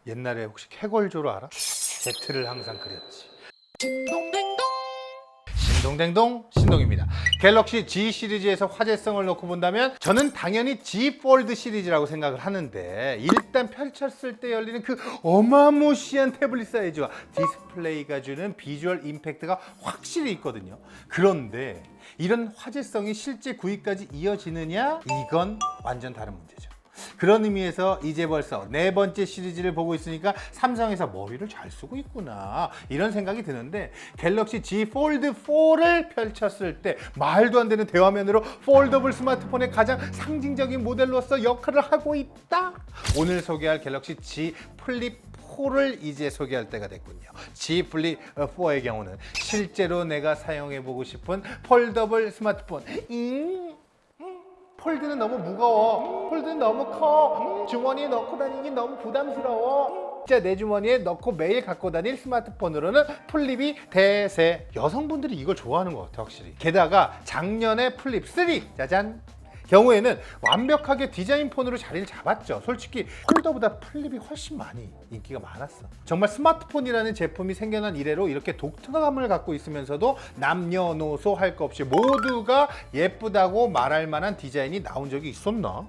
옛날에 혹시 캐걸조로 알아? Z를 항상 그렸지. 신동댕동 신동입니다. 갤럭시 G 시리즈에서 화제성을 놓고 본다면 저는 당연히 G 폴드 시리즈라고 생각을 하는데, 일단 펼쳤을 때 열리는 그 어마무시한 태블릿 사이즈와 디스플레이가 주는 비주얼 임팩트가 확실히 있거든요. 그런데 이런 화제성이 실제 구입까지 이어지느냐? 이건 완전 다른 문제죠. 그런 의미에서 이제 벌써 4번째 시리즈를 보고 있으니까 삼성에서 머리를 잘 쓰고 있구나 이런 생각이 드는데, 갤럭시 Z 폴드 4를 펼쳤을 때 말도 안 되는 대화면으로 폴더블 스마트폰의 가장 상징적인 모델로서 역할을 하고 있다. 오늘 소개할 갤럭시 Z 플립 4를 이제 소개할 때가 됐군요. Z 플립 4의 경우는 실제로 내가 사용해보고 싶은 폴더블 스마트폰. 폴드는 너무 무거워. 폴드는 너무 커. 주머니에 넣고 다니기 너무 부담스러워. 진짜 내 주머니에 넣고 매일 갖고 다닐 스마트폰으로는 플립이 대세. 여성분들이 이걸 좋아하는 것 같아, 확실히. 게다가 작년에 플립 3 짜잔 경우에는 완벽하게 디자인 폰으로 자리를 잡았죠. 솔직히 폴더보다 플립이 훨씬 많이 인기가 많았어. 정말 스마트폰이라는 제품이 생겨난 이래로 이렇게 독특함을 갖고 있으면서도 남녀노소 할 거 없이 모두가 예쁘다고 말할 만한 디자인이 나온 적이 있었나?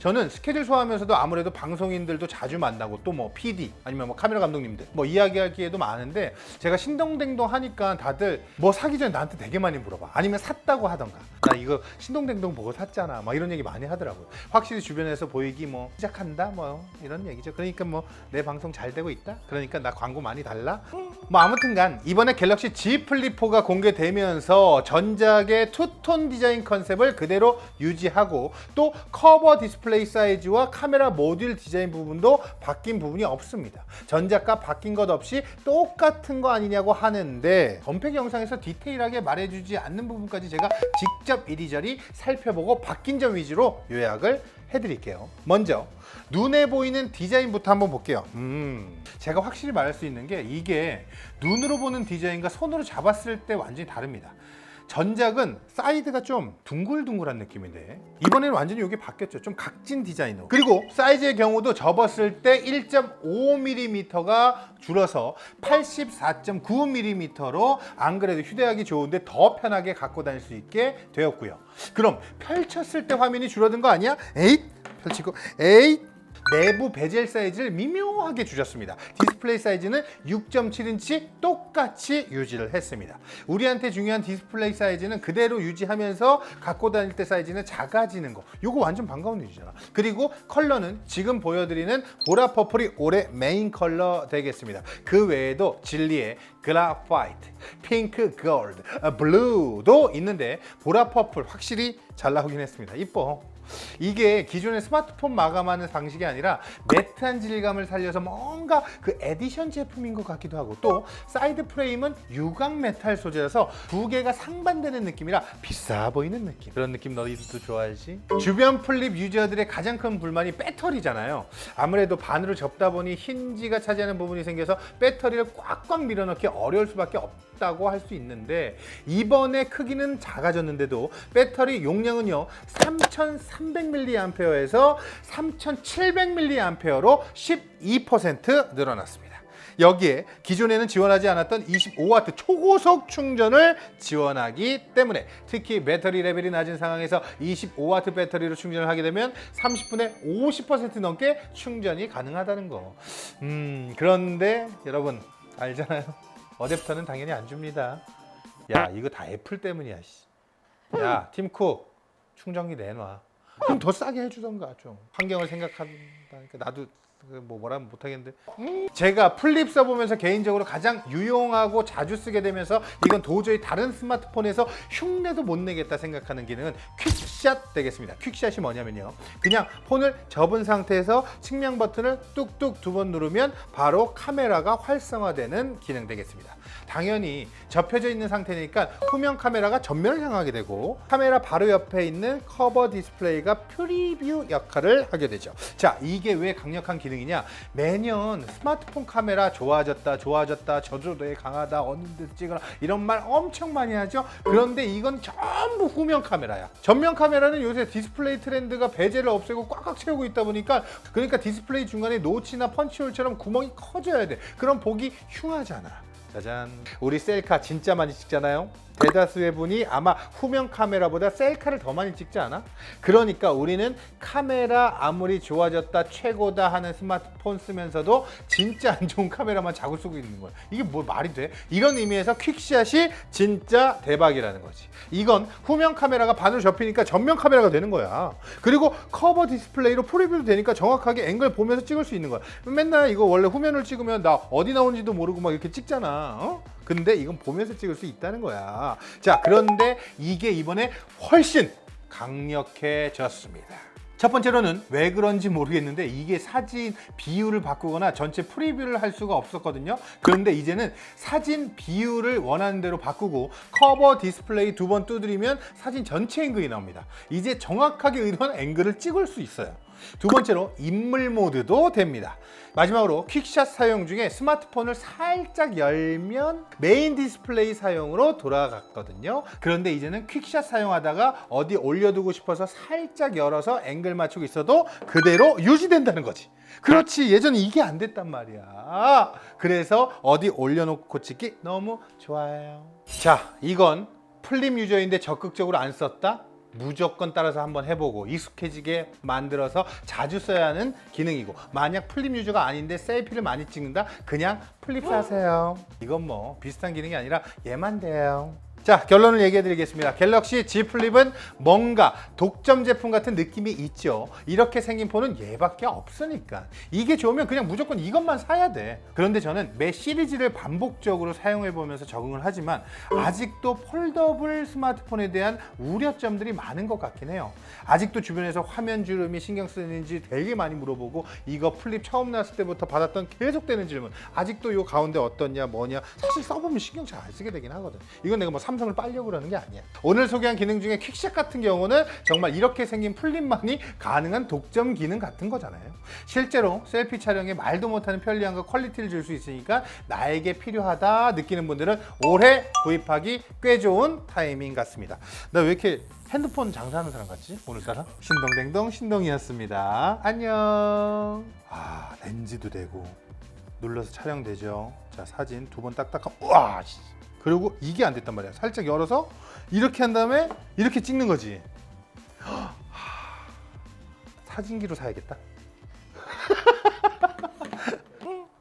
저는 스케줄 소화하면서도 아무래도 방송인들도 자주 만나고 또 뭐 PD 아니면 뭐 카메라 감독님들 뭐 이야기할 기회도 많은데, 제가 신동댕동 하니까 다들 뭐 사기 전에 나한테 되게 많이 물어봐. 아니면 샀다고 하던가, 나 이거 신동댕동 보고 샀잖아 막 이런 얘기 많이 하더라고요. 확실히 주변에서 보이기 뭐 시작한다 뭐 이런 얘기죠. 그러니까 뭐 내 방송 잘 되고 있다, 그러니까 나 광고 많이 달라. 뭐 아무튼간 이번에 갤럭시 Z 플립 4가 공개되면서 전작의 투톤 디자인 컨셉을 그대로 유지하고, 또 커버 디스플레이 사이즈와 카메라 모듈 디자인 부분도 바뀐 부분이 없습니다. 전작과 바뀐 것 없이 똑같은 거 아니냐고 하는데, 언팩 영상에서 디테일하게 말해주지 않는 부분까지 제가 직접 이리저리 살펴보고 바뀐 점 위주로 요약을 해드릴게요. 먼저 눈에 보이는 디자인부터 한번 볼게요. 제가 확실히 말할 수 있는 게, 이게 눈으로 보는 디자인과 손으로 잡았을 때 완전히 다릅니다. 전작은 사이드가 좀 둥글둥글한 느낌인데 이번에는 완전히 이게 바뀌었죠. 좀 각진 디자인으로. 그리고 사이즈의 경우도 접었을 때 1.5mm가 줄어서 84.9mm로 안 그래도 휴대하기 좋은데 더 편하게 갖고 다닐 수 있게 되었고요. 그럼 펼쳤을 때 화면이 줄어든 거 아니야? 에잇! 펼치고 에잇! 내부 베젤 사이즈를 미묘하게 줄였습니다. 디스플레이 사이즈는 6.7인치 똑같이 유지를 했습니다. 우리한테 중요한 디스플레이 사이즈는 그대로 유지하면서 갖고 다닐 때 사이즈는 작아지는 거, 이거 완전 반가운 일이잖아. 그리고 컬러는 지금 보여드리는 보라 퍼플이 올해 메인 컬러 되겠습니다. 그 외에도 진리의 그라파이트, 핑크, 골드, 블루도 있는데 보라 퍼플 확실히 잘 나오긴 했습니다. 이뻐. 이게 기존의 스마트폰 마감하는 방식이 아니라 매트한 질감을 살려서 뭔가 그 에디션 제품인 것 같기도 하고, 또 사이드 프레임은 유광 메탈 소재라서 두 개가 상반되는 느낌이라 비싸 보이는 느낌. 그런 느낌 너희들도 좋아하지? 주변 플립 유저들의 가장 큰 불만이 배터리잖아요. 아무래도 반으로 접다 보니 힌지가 차지하는 부분이 생겨서 배터리를 꽉꽉 밀어넣기 어려울 수밖에 없다고 할 수 있는데, 이번에 크기는 작아졌는데도 배터리 용량은요 3300mAh에서 3700mAh로 12% 늘어났습니다. 여기에 기존에는 지원하지 않았던 25W 초고속 충전을 지원하기 때문에, 특히 배터리 레벨이 낮은 상황에서 25W 배터리로 충전을 하게 되면 30분에 50% 넘게 충전이 가능하다는 거. 그런데 여러분 알잖아요. 어댑터는 당연히 안 줍니다. 야, 이거 다 애플 때문이야. 야, 팀쿡 충전기 내놔. 좀 더 싸게 해주던가. 좀 환경을 생각한다니까. 나도 뭐라면 못하겠는데, 제가 플립 써보면서 개인적으로 가장 유용하고 자주 쓰게 되면서 이건 도저히 다른 스마트폰에서 흉내도 못 내겠다 생각하는 기능은 퀵샷 되겠습니다. 퀵샷이 뭐냐면요, 그냥 폰을 접은 상태에서 측량 버튼을 뚝뚝 2번 누르면 바로 카메라가 활성화되는 기능 되겠습니다. 당연히 접혀져 있는 상태니까 후면 카메라가 전면을 향하게 되고, 카메라 바로 옆에 있는 커버 디스플레이가 프리뷰 역할을 하게 되죠. 자, 이게 왜 강력한 기능 기능이냐? 매년 스마트폰 카메라 좋아졌다, 저조도에 강하다, 어느 데서 찍어라 이런 말 엄청 많이 하죠. 그런데 이건 전부 후면 카메라야. 전면 카메라는 요새 디스플레이 트렌드가 베젤을 없애고 꽉꽉 채우고 있다 보니까, 그러니까 디스플레이 중간에 노치나 펀치홀처럼 구멍이 커져야 돼. 그럼 보기 흉하잖아. 짜잔. 우리 셀카 진짜 많이 찍잖아요. 대다수의 분이 아마 후면 카메라보다 셀카를 더 많이 찍지 않아? 그러니까 우리는 카메라 아무리 좋아졌다, 최고다 하는 스마트폰 쓰면서도 진짜 안 좋은 카메라만 자꾸 쓰고 있는 거야. 이게 뭐 말이 돼? 이런 의미에서 퀵샷이 진짜 대박이라는 거지. 이건 후면 카메라가 반으로 접히니까 전면 카메라가 되는 거야. 그리고 커버 디스플레이로 프리뷰도 되니까 정확하게 앵글 보면서 찍을 수 있는 거야. 맨날 이거 원래 후면을 찍으면 나 어디 나오는지도 모르고 막 이렇게 찍잖아. 근데 이건 보면서 찍을 수 있다는 거야. 자, 그런데 이게 이번에 훨씬 강력해졌습니다. 첫 번째로는 왜 그런지 모르겠는데 이게 사진 비율을 바꾸거나 전체 프리뷰를 할 수가 없었거든요. 그런데 이제는 사진 비율을 원하는 대로 바꾸고 커버 디스플레이 2번 두드리면 사진 전체 앵글이 나옵니다. 이제 정확하게 의도한 앵글을 찍을 수 있어요. 두 번째로 인물 모드도 됩니다. 마지막으로 퀵샷 사용 중에 스마트폰을 살짝 열면 메인 디스플레이 사용으로 돌아갔거든요. 그런데 이제는 퀵샷 사용하다가 어디 올려두고 싶어서 살짝 열어서 앵글 맞추고 있어도 그대로 유지된다는 거지. 그렇지, 예전에 이게 안 됐단 말이야. 그래서 어디 올려놓고 찍기 너무 좋아요. 자, 이건 플립 유저인데 적극적으로 안 썼다? 무조건 따라서 한번 해보고 익숙해지게 만들어서 자주 써야 하는 기능이고, 만약 플립 유저가 아닌데 셀피를 많이 찍는다? 그냥 플립 사세요. 이건 뭐 비슷한 기능이 아니라 얘만 돼요. 자, 결론을 얘기해 드리겠습니다. 갤럭시 Z 플립은 뭔가 독점 제품 같은 느낌이 있죠. 이렇게 생긴 폰은 얘밖에 없으니까. 이게 좋으면 그냥 무조건 이것만 사야 돼. 그런데 저는 매 시리즈를 반복적으로 사용해 보면서 적응을 하지만 아직도 폴더블 스마트폰에 대한 우려점들이 많은 것 같긴 해요. 아직도 주변에서 화면 주름이 신경 쓰이는지 되게 많이 물어보고, 이거 플립 처음 나왔을 때부터 받았던 계속되는 질문, 아직도 요 가운데 어떻냐 뭐냐, 사실 써보면 신경 잘 안 쓰게 되긴 하거든. 이건 내가 뭐 삼성을 빨려고 그러는 게 아니야. 오늘 소개한 기능 중에 퀵샷 같은 경우는 정말 이렇게 생긴 플립만이 가능한 독점 기능 같은 거잖아요. 실제로 셀피 촬영에 말도 못하는 편리함과 퀄리티를 줄 수 있으니까 나에게 필요하다 느끼는 분들은 올해 구입하기 꽤 좋은 타이밍 같습니다. 나 왜 이렇게 핸드폰 장사하는 사람 같지? 오늘따라? 신동댕동 신동이었습니다. 안녕. 아, 렌즈도 되고 눌러서 촬영되죠. 자, 사진 2번 딱딱하면 우와, 그리고 이게 안 됐단 말이야. 살짝 열어서 이렇게 한 다음에 이렇게 찍는 거지. 사진기로 사야겠다.